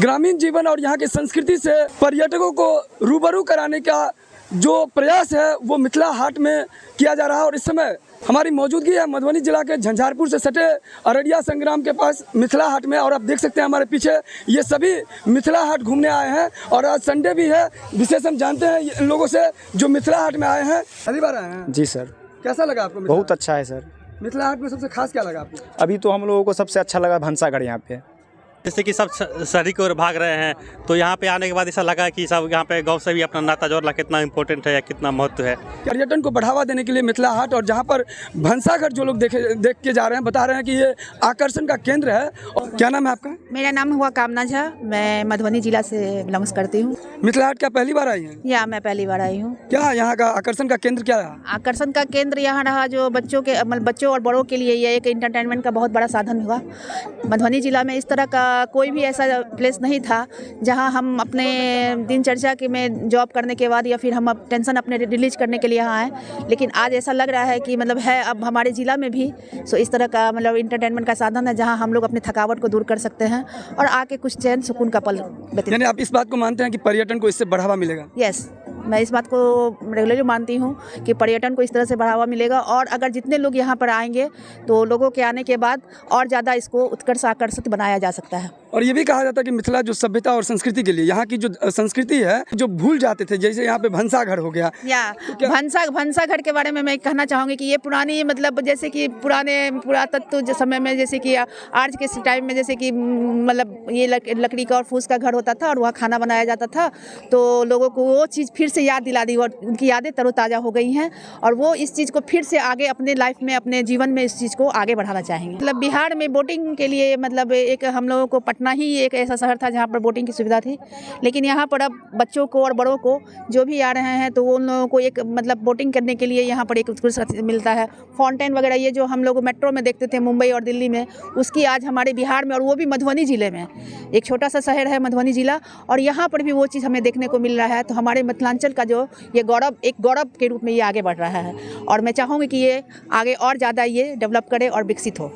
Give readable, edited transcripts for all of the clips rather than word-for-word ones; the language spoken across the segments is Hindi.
ग्रामीण जीवन और यहाँ की संस्कृति से पर्यटकों को रूबरू कराने का जो प्रयास है वो मिथिला हाट में किया जा रहा है। और इस समय हमारी मौजूदगी है मधुबनी जिला के झंझारपुर से सटे अररिया संग्राम के पास मिथिला हाट में। और आप देख सकते हैं हमारे पीछे ये सभी मिथिला हाट घूमने आए हैं और आज संडे भी है। विशेष हम जानते हैं इन लोगों से जो मिथिला हाट में आए हैं। पहली बार आए हैं? जी सर। कैसा लगा आपको? बहुत अच्छा है सर। मिथिला हाट में सबसे खास क्या लगा आपको? अभी तो हम लोगों को सबसे अच्छा लगा भंसाघर यहाँ पे, जैसे कि सब शहरी की ओर भाग रहे हैं, तो यहाँ पे आने के बाद ऐसा लगा कि सब यहाँ पे गांव से भी अपना नाता जोड़ना कितना इम्पोर्टेंट है या कितना महत्व है। पर्यटन को बढ़ावा देने के लिए मिथिला हाट और जहाँ पर भंसाघर जो लोग देख के जा रहे हैं बता रहे हैं कि ये आकर्षण का केंद्र है। और क्या नाम है आपका? मेरा नाम हुआ कामना झा, मैं मधुबनी जिला से बिलोंग्स करती हूँ। मिथिला हाट क्या पहली बार आई हैं? या मैं पहली बार आई हूँ। क्या यहाँ का आकर्षण का केंद्र क्या रहा? आकर्षण का केंद्र यहाँ रहा जो बच्चों और बड़ों के लिए ये एक इंटरटेनमेंट का बहुत बड़ा साधन हुआ। मधुबनी जिला में इस तरह का कोई भी ऐसा प्लेस नहीं था जहाँ हम अपने दिनचर्या के में जॉब करने के बाद या फिर हम टेंशन अपने रिलीज करने के लिए यहाँ आए। लेकिन आज ऐसा लग रहा है कि मतलब है अब हमारे ज़िला में भी सो इस तरह का मतलब इंटरटेनमेंट का साधन है जहाँ हम लोग अपनी थकावट को दूर कर सकते हैं और आके कुछ चैन सुकून का पल व्यतीत। यानी आप इस बात को मानते हैं कि पर्यटन को इससे बढ़ावा मिलेगा? यस, मैं इस बात को रेगुलरली मानती हूँ कि पर्यटन को इस तरह से बढ़ावा मिलेगा और अगर जितने लोग यहाँ पर आएंगे तो लोगों के आने के बाद और ज़्यादा इसको उत्कर्ष आकर्षित बनाया जा सकता है। और ये भी कहा जाता है कि मिथिला जो सभ्यता और संस्कृति के लिए यहाँ की जो संस्कृति है जो भूल जाते थे, जैसे यहाँ पे भंसाघर हो गया या तो भंसाघर के बारे में मैं कहना चाहूँगी कि ये पुरानी मतलब जैसे कि पुरातत्व समय में जैसे कि आज के टाइम में जैसे कि मतलब ये लकड़ी का और फूस का घर होता था और वहाँ खाना बनाया जाता था, तो लोगों को वो चीज़ फिर से याद दिला दी और उनकी यादें तरोताज़ा हो गई हैं और वो इस चीज़ को फिर से आगे अपने लाइफ में अपने जीवन में इस चीज़ को आगे बढ़ाना चाहेंगे। मतलब बिहार में बोटिंग के लिए मतलब एक हम लोगों को पटना ही एक ऐसा शहर था जहाँ पर बोटिंग की सुविधा थी, लेकिन यहाँ पर अब बच्चों को और बड़ों को जो भी आ रहे हैं तो उन लोगों को एक मतलब बोटिंग करने के लिए यहाँ पर एक उत्कृष्ट मिलता है। फाउंटेन वगैरह ये जो हम लोग मेट्रो में देखते थे मुंबई और दिल्ली में, उसकी आज हमारे बिहार में और वो भी मधुबनी ज़िले में, एक छोटा सा शहर है मधुबनी ज़िला और यहाँ पर भी वो चीज़ हमें देखने को मिल रहा है। तो हमारे मिथिलांचल का जो ये गौरव के रूप में ये आगे बढ़ रहा है और मैं चाहूँगी कि ये आगे और ज़्यादा ये डेवलप करे और विकसित हो।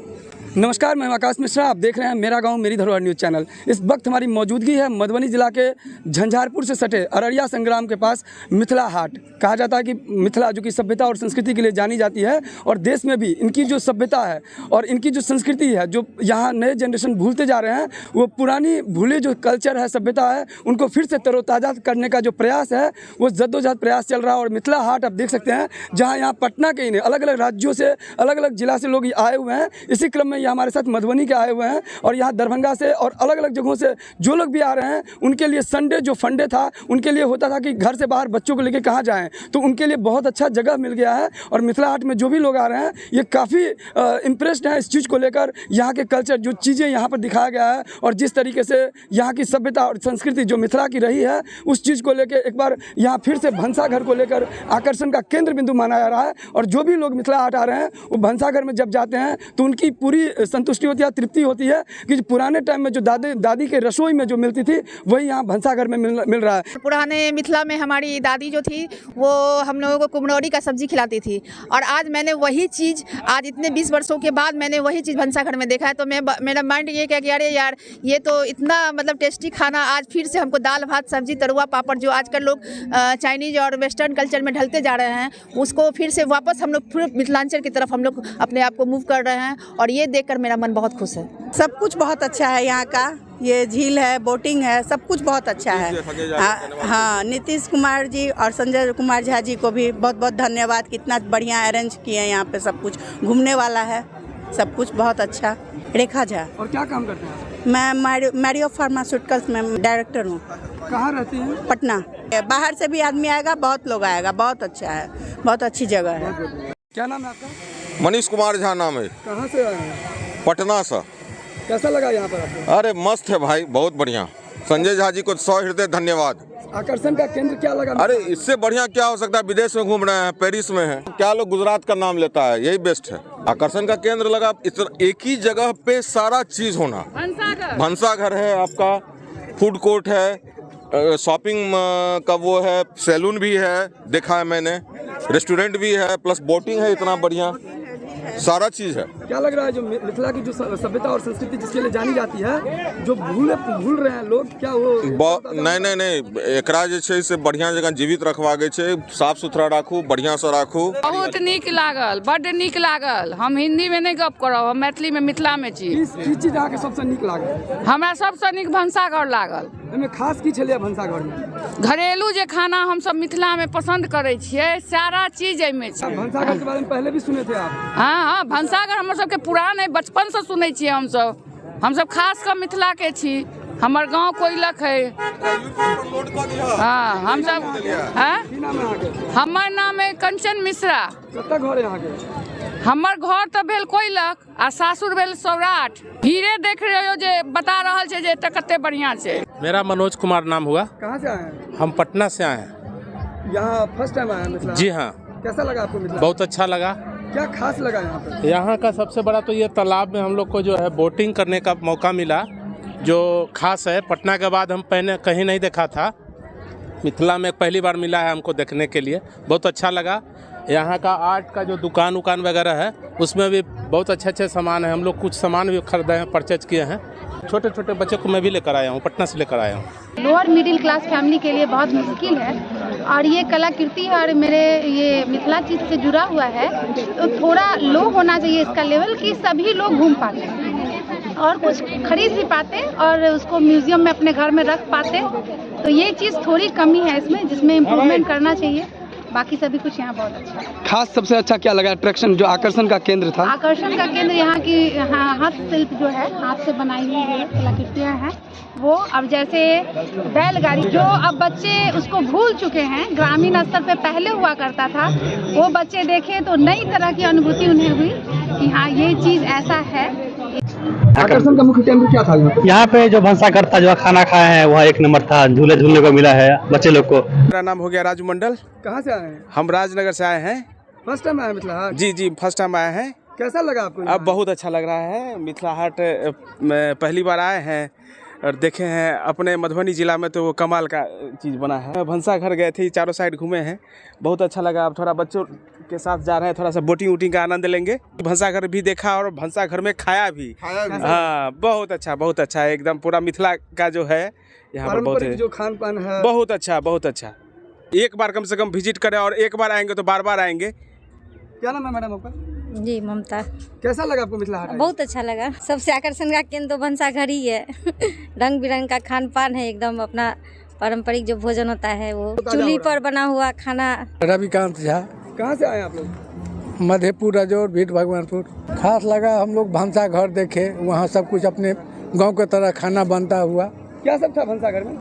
नमस्कार, मैं आकाश मिश्रा, आप देख रहे हैं मेरा गांव मेरी धरोहर न्यूज़ चैनल। इस वक्त हमारी मौजूदगी है मधुबनी जिला के झंझारपुर से सटे अररिया संग्राम के पास मिथिला हाट। कहा जाता है कि मिथिला जो कि सभ्यता और संस्कृति के लिए जानी जाती है और देश में भी इनकी जो सभ्यता है और इनकी जो संस्कृति है जो यहाँ नए जनरेशन भूलते जा रहे हैं, वो पुरानी भूले जो कल्चर है सभ्यता है उनको फिर से तरोताज़ा करने का जो प्रयास है वो जद्दोजहद प्रयास चल रहा है। और मिथिला हाट आप देख सकते हैं जहाँ यहाँ पटना के ही नहीं अलग अलग राज्यों से अलग अलग जिला से लोग आए हुए हैं। इसी क्रम में हमारे साथ मधुबनी के आए हुए हैं और यहाँ दरभंगा से और अलग अलग जगहों से जो लोग भी आ रहे हैं उनके लिए संडे जो फंडे था उनके लिए होता था कि घर से बाहर बच्चों को लेकर कहाँ जाएं, तो उनके लिए बहुत अच्छा जगह मिल गया है। और मिथिला हाट में जो भी लोग आ रहे हैं ये काफ़ी इम्प्रेस्ड हैं इस चीज़ को लेकर, यहाँ के कल्चर जो चीज़ें यहाँ पर दिखाया गया है और जिस तरीके से यहाँ की सभ्यता और संस्कृति जो मिथिला की रही है उस चीज़ को लेकर एक बार यहाँ फिर से भंसाघर को लेकर आकर्षण का केंद्र बिंदु माना जा रहा है। और जो भी लोग मिथिला हाट आ रहे हैं वो भंसाघर में जब जाते हैं तो उनकी पूरी संतुष्टि होती है, तृप्ति होती है कि पुराने टाइम में जो दादी के रसोई में जो मिलती थी वही यहाँ भंसाघर में मिल रहा है। पुराने मिथिला में हमारी दादी जो थी वो हम लोगों को कुम्हरौरी का सब्जी खिलाती थी और आज मैंने वही चीज़ आज इतने 20 वर्षों के बाद मैंने वही चीज़ भंसाघर में देखा है। तो मेरा माइंड ये क्या कि अरे यार ये तो इतना मतलब टेस्टी खाना आज फिर से हमको दाल भात सब्जी तरुआ पापड़ जो आजकल लोग चाइनीज और वेस्टर्न कल्चर में ढलते जा रहे हैं उसको फिर से वापस हम लोग फिर मिथिलांचल की तरफ हम लोग अपने आप को मूव कर रहे हैं और ये देखकर मेरा मन बहुत खुश है। सब कुछ बहुत अच्छा है यहाँ का, ये झील है, बोटिंग है, सब कुछ बहुत अच्छा है। हाँ, नीतीश कुमार जी और संजय कुमार झा जी को भी बहुत बहुत धन्यवाद, कितना बढ़िया अरेंज किए हैं। यहाँ पे सब कुछ घूमने वाला है, सब कुछ बहुत अच्छा। रेखा झा। और क्या काम करते हैं? मैं मैरियो फार्मास्यूटिकल्स में डायरेक्टर हूँ। कहाँ रहती हैं? पटना। बाहर से भी आदमी आएगा, बहुत लोग आएगा, बहुत अच्छा है, बहुत अच्छी जगह है। क्या नाम है आपका? मनीष कुमार झा नाम है। कहाँ से आए हैं? पटना से। कैसा लगा यहाँ पर आपको? अरे मस्त है भाई, बहुत बढ़िया। संजय झा जी को 100 हृदय धन्यवाद। आकर्षण का केंद्र क्या लगा? अरे इससे बढ़िया क्या हो सकता है, विदेश में घूम रहे हैं, पेरिस में हैं, क्या लोग गुजरात का नाम लेता है, यही बेस्ट है। आकर्षण का केंद्र लगा एक ही जगह पे सारा चीज होना। भंसाघर है आपका, फूड कोर्ट है, शॉपिंग का वो है, सैलून भी है देखा है मैंने, रेस्टोरेंट भी है, प्लस बोटिंग है, इतना बढ़िया सारा चीज है। क्या लग रहा है जो मिथिला की जो सभ्यता और संस्कृति जिसके लिए जानी जाती है, जो भूल रहे हैं लोग, क्या वो नहीं एकरा जे छै से बढ़िया जगह जीवित रखवाके छै, साफ सुथरा राखू, बढ़िया से राखू। बहुत नीक लागल, बड्ड नीक लागल। हम हिंदी में नहीं गप करब, हम मैथिली में, मिथिला में छी। की चीज अहाँके सबसँ नीक लागल? हमरा सबसँ नीक भनसाघर लागल। एहिमे खास की छलै भनसाघर में? घरेलू जे खाना हम सब मिथिला में पसंद करै छियै, सारा चीज एहिमे छै। भनसाघर के बारे में पहले भी सुने थे आप? हाँ, भनसाघर हमर सबके पुरान है, बचपन से सुनै छियै हम सब खास कर मिथिला के छी। हमर गांव कोइलख है। हाँ, हम सब हमर नाम है कंचन मिश्रा। कतऽ घर है अहाँके? हमर घर तो भेल कोइलख आ सासुर भेल सौराठ। हीरे देख रहे हो जे बता रहल छै जे कते बढ़िया छै। मेरा मनोज कुमार नाम हुआ। कहाँ से आए हैं? हम पटना से आए हैं। यहाँ फर्स्ट टाइम आए हैं मिथिला? जी हाँ। कैसा लगा आपको मिथिला? बहुत अच्छा लगा। क्या खास लगा यहाँ पे? यहाँ का सबसे बड़ा तो ये तालाब में हम लोग को जो है बोटिंग करने का मौका मिला, जो खास है। पटना के बाद हम पहले कहीं नहीं देखा था, मिथिला में पहली बार मिला है हमको देखने के लिए। बहुत अच्छा लगा। यहाँ का आर्ट का जो दुकान वगैरह है, उसमें भी बहुत अच्छे सामान है। हम लोग कुछ सामान भी खरीदे हैं, परचेज किए हैं। छोटे छोटे बच्चे को मैं भी लेकर आया हूँ, पटना से लेकर आया हूँ। लोअर मिडिल क्लास फैमिली के लिए बहुत मुश्किल है, और ये कलाकृति और मेरे ये मिथिला चीज़ से जुड़ा हुआ है, तो थोड़ा लो होना चाहिए इसका लेवल, कि सभी लोग घूम पाते और कुछ खरीद भी पाते और उसको म्यूजियम में अपने घर में रख पाते। तो ये चीज़ थोड़ी कमी है इसमें, जिसमें इम्प्रूवमेंट करना चाहिए। बाकी सभी कुछ यहाँ बहुत अच्छा है। खास सबसे अच्छा क्या लगा अट्रैक्शन, जो आकर्षण का केंद्र था? आकर्षण का केंद्र यहाँ की हस्तशिल्प जो है, हाथ से बनाई हुई कलाकृतियाँ हैं वो। अब जैसे बैलगाड़ी, जो अब बच्चे उसको भूल चुके हैं, ग्रामीण स्तर पे पहले हुआ करता था, वो बच्चे देखे तो नई तरह की अनुभूति उन्हें हुई कि हाँ ये चीज़ ऐसा है। आकर्षण का मुख्य केंद्र क्या था यहाँ पे? जो भंसाघर था, जो खाना खाए हैं, वह एक नंबर था। झूलने को मिला है बच्चे लोग को। मेरा नाम हो गया राजू मंडल। कहाँ से आए हैं? हम राजनगर से आए हैं। फर्स्ट टाइम आए हैं मिथिला हाट? जी, फर्स्ट टाइम आए हैं। कैसा लगा आपको? अब बहुत अच्छा लग रहा है। मिथिला हाट में पहली बार आए हैं और देखे हैं। अपने मधुबनी जिला में तो वो कमाल का चीज़ बना है। भंसाघर गए थे, चारों साइड घूमे हैं, बहुत अच्छा लगा। अब थोड़ा बच्चों के साथ जा रहे हैं, थोड़ा सा बोटिंग का आनंद लेंगे। भंसाघर भी देखा और भंसाघर में खाया भी। हाँ, बहुत अच्छा है एकदम। पूरा मिथिला का जो है यहाँ पर बहुत है, जो खान पान है, बहुत अच्छा। एक बार कम से कम विजिट करें, और एक बार आएंगे तो बार बार आएंगे। क्या नाम है मैडम आपका? जी, ममता। कैसा लगा आपको मिथिला हाट? बहुत अच्छा लगा। सबसे आकर्षण का केंद्र तो भंसाघर ही है। रंग बिरंग का खान पान है, एकदम अपना पारंपरिक जो भोजन होता है वो चूल्ही पर बना हुआ खाना। रविकांत झा। कहाँ से आए आप लोग? मधेपुर, रजौर, भीट भगवानपुर। खास लगा, हम लोग भंसाघर देखे, वहाँ सब कुछ अपने गांव की तरह खाना बनता हुआ। क्या सब था भंसाघर में?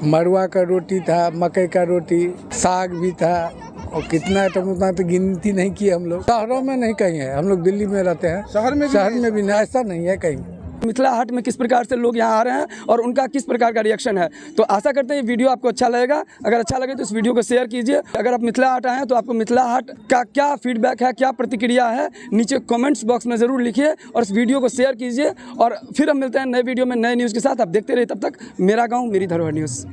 मड़ुआ का रोटी था, मकई का रोटी, साग भी था, और कितना आइटम, उतना तो गिनती नहीं की हम लोग। शहरों में नहीं कहीं है, हम लोग दिल्ली में रहते हैं। शहर में भी नहीं, ऐसा नहीं है कहीं। मिथिला हाट में किस प्रकार से लोग यहाँ आ रहे हैं और उनका किस प्रकार का रिएक्शन है, तो आशा करते हैं ये वीडियो आपको अच्छा लगेगा। अगर अच्छा लगे तो इस वीडियो को शेयर कीजिए। अगर आप मिथिला हाट आए हैं तो आपको मिथिला हाट का क्या फीडबैक है, क्या प्रतिक्रिया है, नीचे कमेंट्स बॉक्स में ज़रूर लिखिए और इस वीडियो को शेयर कीजिए। और फिर हम मिलते हैं नए वीडियो में नए न्यूज़ के साथ। आप देखते रहिए, तब तक मेरा गाँव मेरी धरोहर न्यूज़।